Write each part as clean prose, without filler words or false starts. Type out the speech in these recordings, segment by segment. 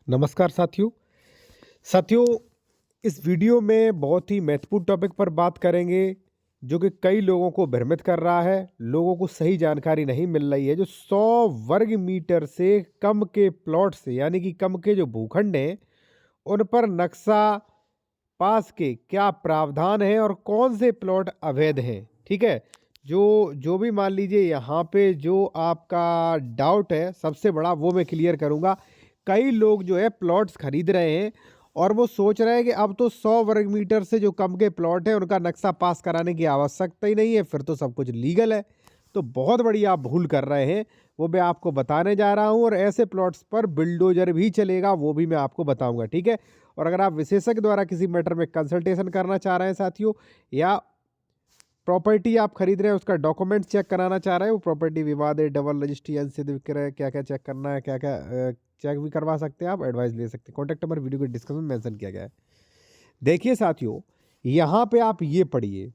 नमस्कार साथियों। साथियों, इस वीडियो में बहुत ही महत्वपूर्ण टॉपिक पर बात करेंगे जो कि कई लोगों को भ्रमित कर रहा है। लोगों को सही जानकारी नहीं मिल रही है। जो 100 वर्ग मीटर से कम के प्लॉट से यानी कि कम के जो भूखंड हैं उन पर नक्शा पास के क्या प्रावधान है और कौन से प्लॉट अवैध हैं। ठीक है, जो जो भी मान लीजिए यहाँ पे जो आपका डाउट है सबसे बड़ा वो मैं क्लियर करूँगा। कई लोग जो है प्लॉट्स खरीद रहे हैं और वो सोच रहे हैं कि अब तो 100 वर्ग मीटर से जो कम के प्लॉट है उनका नक्शा पास कराने की आवश्यकता ही नहीं है, फिर तो सब कुछ लीगल है। तो बहुत बड़ी आप भूल कर रहे हैं, वो मैं आपको बताने जा रहा हूँ। और ऐसे प्लॉट्स पर बिल्डोजर भी चलेगा, वो भी मैं आपको बताऊंगा। ठीक है, और अगर आप विशेषज्ञ द्वारा किसी मैटर में कंसल्टेशन करना चाह रहे हैं साथियों, या प्रॉपर्टी आप खरीद रहे हैं उसका डॉक्यूमेंट चेक कराना चाह रहे हैं, वो प्रॉपर्टी विवाद है, डबल रजिस्ट्री, अनसिद्ध विक्रय, क्या क्या चेक करना है, क्या क्या चेक भी करवा सकते हैं, आप एडवाइस ले सकते हैं। कॉन्टैक्ट नंबर वीडियो के डिस्क्रिप्शन में मेंशन किया गया है। देखिए साथियों, यहाँ पे आप ये पढ़िए।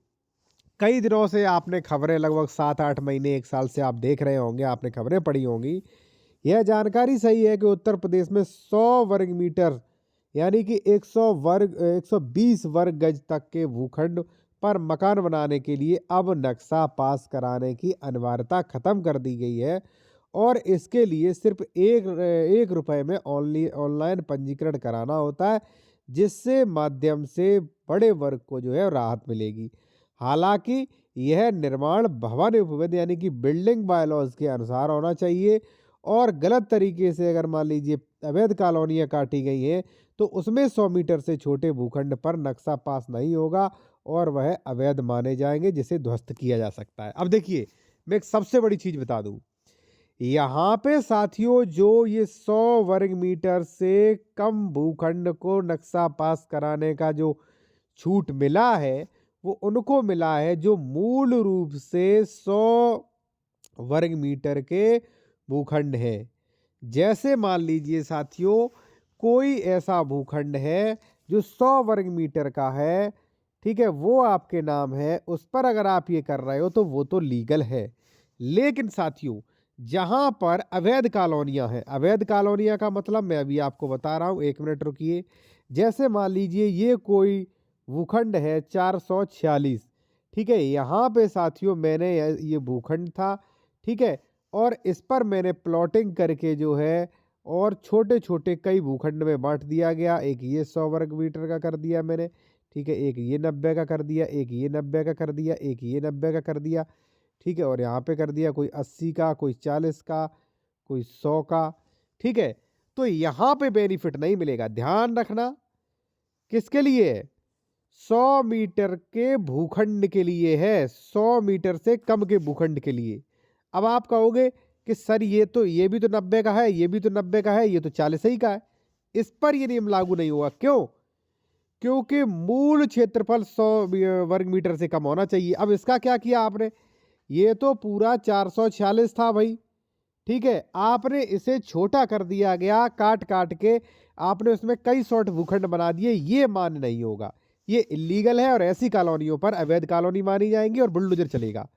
कई दिनों से आपने खबरें, लगभग 7-8 महीने 1 साल से आप देख रहे होंगे, आपने खबरें पढ़ी होंगी। यह जानकारी सही है कि उत्तर प्रदेश में 100 वर्ग मीटर यानी कि 120 वर्ग गज तक के भूखंड पर मकान बनाने के लिए अब नक्शा पास कराने की अनिवार्यता खत्म कर दी गई है। और इसके लिए सिर्फ एक रुपए में ऑनलाइन पंजीकरण कराना होता है, जिससे माध्यम से बड़े वर्ग को जो है राहत मिलेगी। हालांकि यह निर्माण भवन उपविध यानी कि बिल्डिंग बायलॉज के अनुसार होना चाहिए। और गलत तरीके से अगर मान लीजिए अवैध कॉलोनियाँ काटी गई हैं तो उसमें 100 मीटर से छोटे भूखंड पर नक्शा पास नहीं होगा और वह अवैध माने जाएंगे, जिसे ध्वस्त किया जा सकता है। अब देखिए, मैं एक सबसे बड़ी चीज बता दूं। यहाँ पे साथियों, जो ये 100 वर्ग मीटर से कम भूखंड को नक्शा पास कराने का जो छूट मिला है, वो उनको मिला है जो मूल रूप से 100 वर्ग मीटर के भूखंड है। जैसे मान लीजिए साथियों, कोई ऐसा भूखंड है जो 100 वर्ग मीटर का है, ठीक है, वो आपके नाम है, उस पर अगर आप ये कर रहे हो तो वो तो लीगल है। लेकिन साथियों, जहां पर अवैध कॉलोनियां हैं, अवैध कॉलोनियां का मतलब मैं अभी आपको बता रहा हूं, 1 मिनट रुकिए। जैसे मान लीजिए ये कोई भूखंड है 446, ठीक है, यहाँ पे साथियों मैंने ये भूखंड था, ठीक है, और इस पर मैंने प्लॉटिंग करके जो है और छोटे छोटे कई भूखंड में बांट दिया गया। एक ये 100 वर्ग मीटर का कर दिया मैंने, ठीक है, एक ये 90 का कर दिया, एक ये 90 का कर दिया, एक ये 90 का कर दिया, ठीक है, और यहाँ पे कर दिया कोई 80 का, कोई 40 का, कोई 100 का, ठीक है। तो यहाँ पे बेनिफिट नहीं मिलेगा, ध्यान रखना। किसके लिए है? 100 मीटर के भूखंड के लिए है, 100 मीटर से कम के भूखंड के लिए। अब आप कहोगे कि सर ये भी तो 90 का है, ये भी तो 90 का है, ये तो 40 ही का है, इस पर ये नियम लागू नहीं होगा। क्यों? क्योंकि मूल क्षेत्रफल 100 वर्ग मीटर से कम होना चाहिए। अब इसका क्या किया आपने? ये तो पूरा 446 था भाई, ठीक है, आपने इसे छोटा कर दिया गया, काट काट के आपने उसमें कई सॉर्ट भूखंड बना दिए। ये मान्य नहीं होगा, ये इलीगल है और ऐसी कॉलोनियों पर अवैध कॉलोनी मानी जाएंगी और बुलडोजर चलेगा।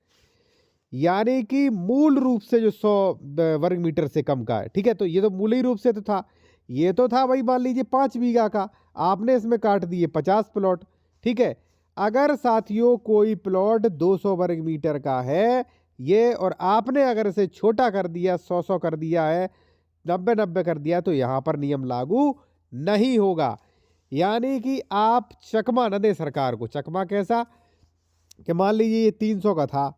यानी कि मूल रूप से जो 100 वर्ग मीटर से कम का है, ठीक है, तो ये तो मूल ही रूप से तो था, ये तो था भाई मान लीजिए 5 बीघा का, आपने इसमें काट दिए 50 प्लॉट, ठीक है। अगर साथियों कोई प्लॉट 200 वर्ग मीटर का है ये, और आपने अगर इसे छोटा कर दिया, 100 कर दिया है, 90 कर दिया, तो यहाँ पर नियम लागू नहीं होगा। यानी कि आप चकमा न दे सरकार को। चकमा कैसा कि मान लीजिए ये 300 का था,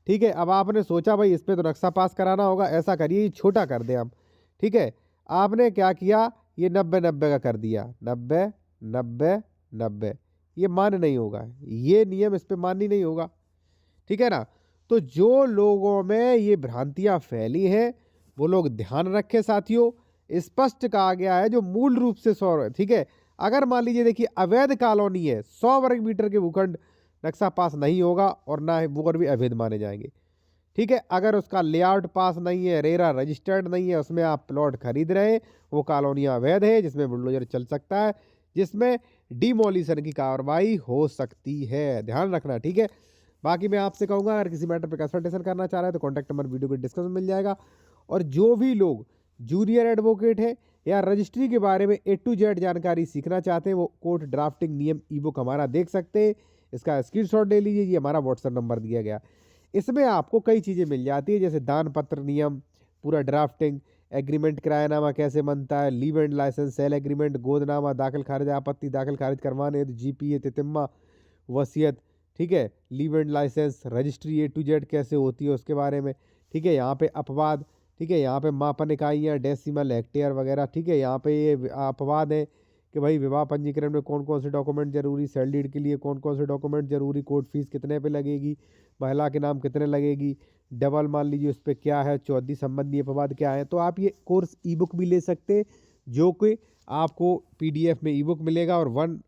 ठीक है, अब आपने सोचा भाई इस पे तो नक्शा पास कराना होगा, ऐसा करिए ये छोटा कर दें हम, ठीक है। आपने क्या किया, ये 90 का कर दिया, 90 ये मान्य नहीं होगा, ये नियम इस पे मान्य नहीं होगा, ठीक है ना। तो जो लोगों में ये भ्रांतियां फैली हैं वो लोग ध्यान रखें साथियों। स्पष्ट कहा गया है जो मूल रूप से 100 है, ठीक है। अगर मान लीजिए देखिए अवैध कॉलोनी है, 100 वर्ग मीटर के भूखंड नक्शा पास नहीं होगा और ना ही वो भी अवैध माने जाएंगे, ठीक है। अगर उसका लेआउट पास नहीं है, रेरा रजिस्टर्ड नहीं है, उसमें आप प्लॉट खरीद रहे हैं, वो कॉलोनियाँ अवैध है जिसमें बुलडोजर चल सकता है, जिसमें डिमोलिशन की कार्रवाई हो सकती है, ध्यान रखना, ठीक है। बाकी मैं आपसे कहूँगा, अगर किसी मैटर पर कंसल्टेशन करना चाह रहे हैं तो कॉन्टैक्ट नंबर वीडियो के डिस्क्रिप्शन में मिल जाएगा। और जो भी लोग जूनियर एडवोकेट है या रजिस्ट्री के बारे में A to Z जानकारी सीखना चाहते हैं, वो कोर्ट ड्राफ्टिंग नियम ई बुक हमारा देख सकते हैं। इसका स्क्रीनशॉट ले लीजिए, ये हमारा व्हाट्सएप नंबर दिया गया। इसमें आपको कई चीज़ें मिल जाती है, जैसे दान पत्र नियम, पूरा ड्राफ्टिंग, एग्रीमेंट, किरायानामा कैसे बनता है, leave and license, sale agreement, गोदनामा, दाखिल खारिज, आपत्ति दाखिल खारिज करवाने, GPA, तितिम्मा, वसीयत, ठीक है, leave and licence, registry A to Z कैसे होती है उसके बारे में, ठीक है। यहाँ पे अपवाद, ठीक है, यहाँ पे मापन इकाइयाँ, डेसिमल, हेक्टेयर वगैरह, ठीक है। यहाँ पे ये अपवाद है कि भाई विवाह पंजीकरण में कौन कौन से डॉक्यूमेंट जरूरी, सेल डीड के लिए कौन कौन से डॉक्यूमेंट जरूरी, कोर्ट फीस कितने पे लगेगी, महिला के नाम कितने लगेगी, डबल मान लीजिए उस पर क्या है, चौधरी संबंधी अपवाद क्या है। तो आप ये कोर्स ई बुक भी ले सकते हैं, जो कि आपको PDF में ई बुक मिलेगा, और 1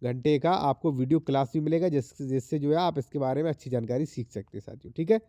घंटे का आपको वीडियो क्लास भी मिलेगा, जिससे जो है आप इसके बारे में अच्छी जानकारी सीख सकते हैं साथियों, ठीक है।